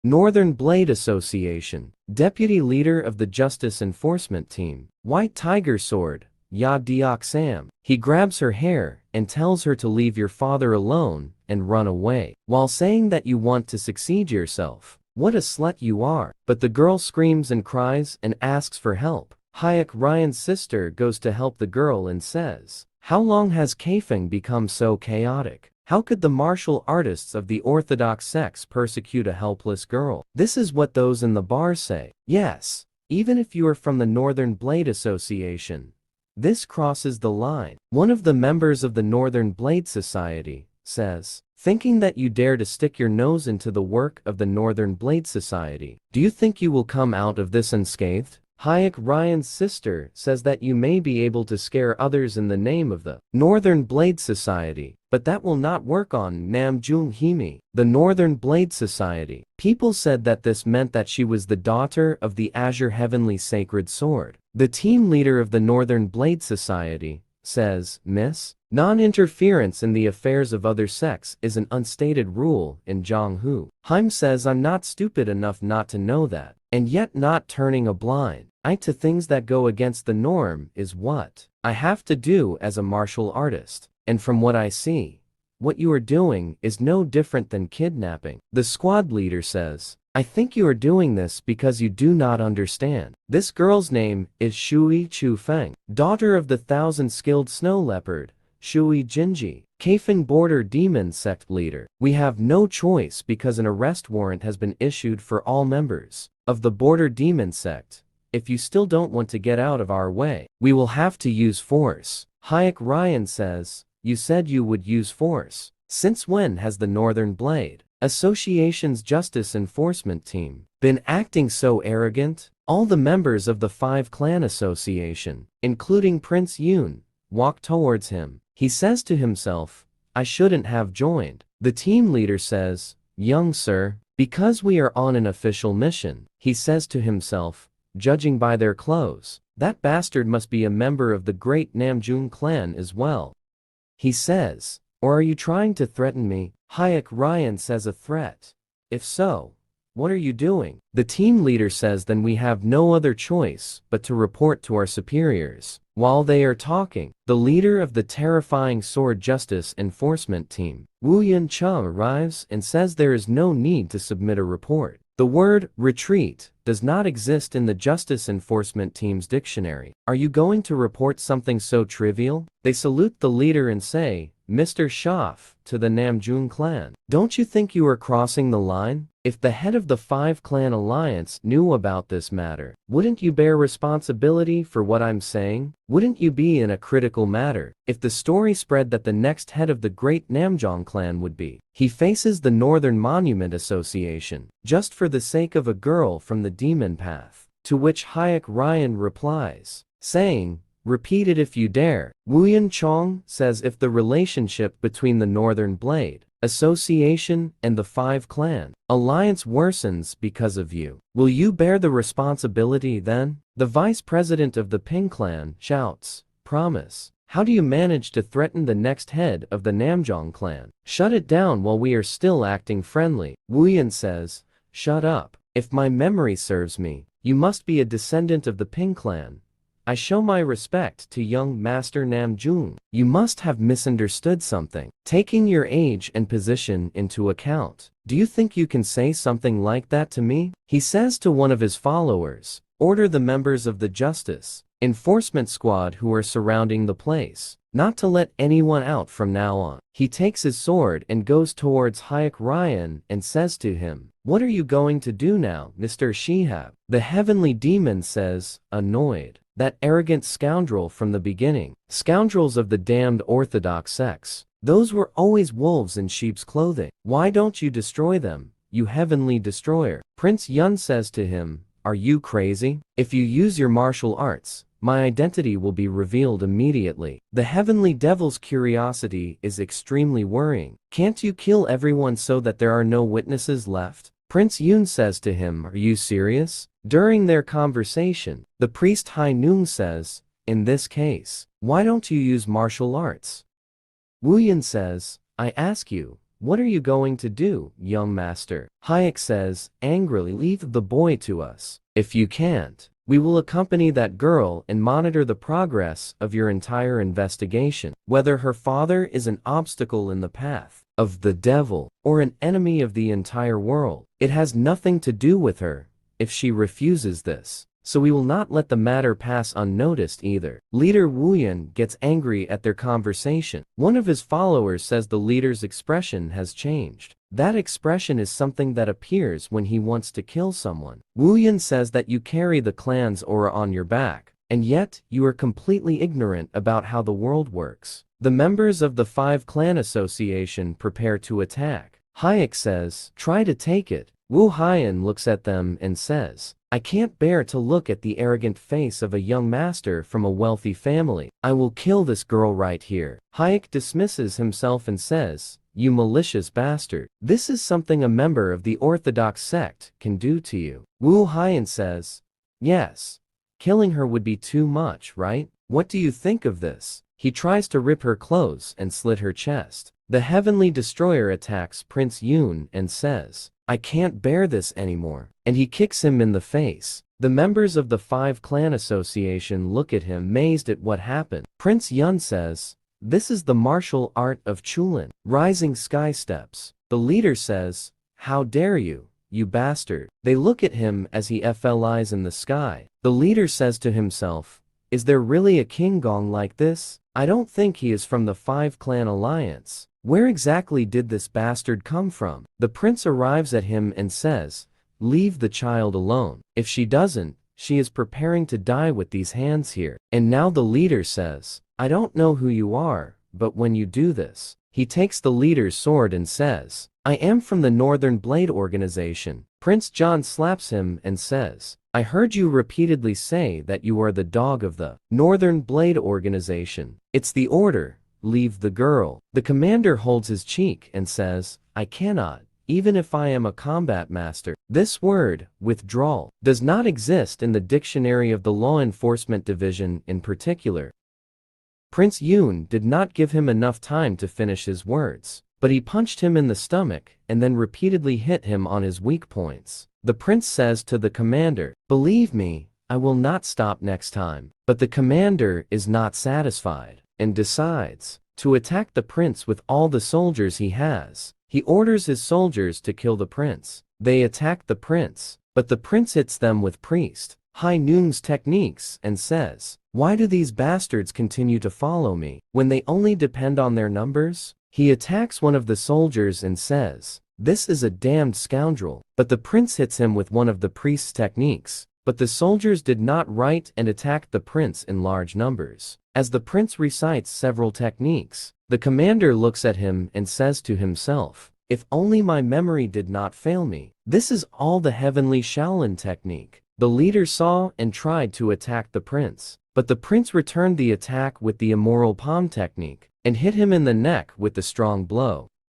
Northern Blade Association. Deputy leader of the Justice Enforcement Team. White Tiger Sword. Ya Diok Sam. He grabs her hair and tells her to leave your father alone and run away, while saying that you want to succeed yourself. What a slut you are. But the girl screams and cries and asks for help. Hayek Ryan's sister goes to help the girl and says, "How long has Kafeng become so chaotic? How could the martial artists of the orthodox sex persecute a helpless girl?" This is what those in the bar say. Yes, even if you are from the Northern Blade Association, this crosses the line. One of the members of the Northern Blade Society says, "Thinking that you dare to stick your nose into the work of the Northern Blade Society, do you think you will come out of this unscathed?" Hayek Ryan's sister says that you may be able to scare others in the name of the Northern Blade Society, but that will not work on Namjoon Himi, the Northern Blade Society. People said that this meant that she was the daughter of the Azure Heavenly Sacred Sword. The team leader of the Northern Blade Society says, "Miss, non-interference in the affairs of other sex is an unstated rule in Zhonghu." Haim says, "I'm not stupid enough not to know that, and yet not turning a blind eye to things that go against the norm is what I have to do as a martial artist. And from what I see, what you are doing is no different than kidnapping." The squad leader says, "I think you are doing this because you do not understand. This girl's name is Shui Chu Feng, daughter of the 1,000-skilled snow leopard, Shui Jinji, Kafeng border demon sect leader. We have no choice because an arrest warrant has been issued for all members of the border demon sect. If you still don't want to get out of our way, we will have to use force." Hayek Ryan says, "You said you would use force. Since when has the Northern Blade Association's Justice Enforcement Team been acting so arrogant?" All the members of the 5-Clan Association, including Prince Yoon, walk towards him. He says to himself, "I shouldn't have joined." The team leader says, "Young sir, because we are on an official mission." He says to himself, "Judging by their clothes, that bastard must be a member of the great Namjoon clan as well." He says, "Or are you trying to threaten me?" Hayek Ryan says, "A threat? If so, what are you doing?" The team leader says, "Then we have no other choice but to report to our superiors." While they are talking, the leader of the terrifying Sword Justice Enforcement Team, Wu Yun Cha, arrives and says there is no need to submit a report. The word retreat does not exist in the Justice Enforcement Team's dictionary. Are you going to report something so trivial? They salute the leader and say, "Mr. Shaf," to the Namjoon clan. "Don't you think you are crossing the line? If the head of the 5-Clan Alliance knew about this matter, wouldn't you bear responsibility for what I'm saying? Wouldn't you be in a critical matter if the story spread that the next head of the great Namjoon clan would be?" He faces the Northern Monument Association, just for the sake of a girl from the demon path, to which Hayek Ryan replies, saying, "Repeat it if you dare." Wooyen Chong says, "If the relationship between the Northern Blade Association and the 5-Clan Alliance worsens because of you, will you bear the responsibility then?" The vice president of the Ping clan shouts, "Promise. How do you manage to threaten the next head of the Namjoon clan? Shut it down while we are still acting friendly." Wooyen says, "Shut up. If my memory serves me, you must be a descendant of the Ping clan. I show my respect to young Master Namjoon. You must have misunderstood something. Taking your age and position into account, do you think you can say something like that to me?" He says to one of his followers, "Order the members of the Justice Enforcement Squad who are surrounding the place not to let anyone out from now on." He takes his sword and goes towards Hayek Ryan and says to him, "What are you going to do now, Mr. Shihab?" The heavenly demon says, annoyed, "That arrogant scoundrel from the beginning. Scoundrels of the damned orthodox sex. Those were always wolves in sheep's clothing. Why don't you destroy them, you heavenly destroyer?" Prince Yun says to him, "Are you crazy? If you use your martial arts, my identity will be revealed immediately." The heavenly devil's curiosity is extremely worrying. "Can't you kill everyone so that there are no witnesses left?" Prince Yun says to him, "Are you serious?" During their conversation, the priest Hai Nung says, "In this case, why don't you use martial arts?" Wu Yin says, "I ask you, "What are you going to do, young master?" Hayek says, angrily, "Leave the boy to us. If you can't, we will accompany that girl and monitor the progress of your entire investigation. Whether her father is an obstacle in the path of the devil or an enemy of the entire world, it has nothing to do with her if she refuses this. So we will not let the matter pass unnoticed either." Leader Wuyan gets angry at their conversation. One of his followers says the leader's expression has changed. That expression is something that appears when he wants to kill someone. Wuyan says that you carry the clan's aura on your back, and yet you are completely ignorant about how the world works. The members of the 5-clan association prepare to attack. Hayek says, "Try to take it." Wu Haiyan looks at them and says, "I can't bear to look at the arrogant face of a young master from a wealthy family. I will kill this girl right here." Hayek dismisses himself and says, "You malicious bastard. This is something a member of the orthodox sect can do to you." Wu Haiyan says, "Yes. Killing her would be too much, right? What do you think of this?" He tries to rip her clothes and slit her chest. The Heavenly Destroyer attacks Prince Yun and says, "I can't bear this anymore," and he kicks him in the face. The members of the 5-clan association look at him amazed at what happened. Prince Yun says, "This is the martial art of Chulin, rising sky steps." The leader says, "How dare you, you bastard." They look at him as he flies in the sky. The leader says to himself, "Is there really a King Gong like this? I don't think he is from the 5-clan alliance. Where exactly did this bastard come from?" The prince arrives at him and says, "Leave the child alone. If she doesn't, she is preparing to die with these hands here." And now the leader says, "I don't know who you are, but when you do this," he takes the leader's sword and says, "I am from the Northern Blade Organization." Prince John slaps him and says, "I heard you repeatedly say that you are the dog of the Northern Blade Organization. It's the order. Leave the girl." The commander holds his cheek and says, "I cannot, even if I am a combat master." This word, withdrawal, does not exist in the dictionary of the Law Enforcement Division in particular. Prince Yun did not give him enough time to finish his words, but he punched him in the stomach and then repeatedly hit him on his weak points. The prince says to the commander, "Believe me, I will not stop next time." But the commander is not satisfied and decides to attack the prince with all the soldiers he has. He orders his soldiers to kill the prince. They attack the prince, but the prince hits them with Priest Hai Nung's techniques and says, "Why do these bastards continue to follow me when they only depend on their numbers?" He attacks one of the soldiers and says, "This is a damned scoundrel," but the prince hits him with one of the priest's techniques. But the soldiers did not write and attacked the prince in large numbers. As the prince recites several techniques, the commander looks at him and says to himself, "If only my memory did not fail me. This is all the heavenly Shaolin technique." The leader saw and tried to attack the prince, but the prince returned the attack with the immoral palm technique and hit him in the neck with the strong blow.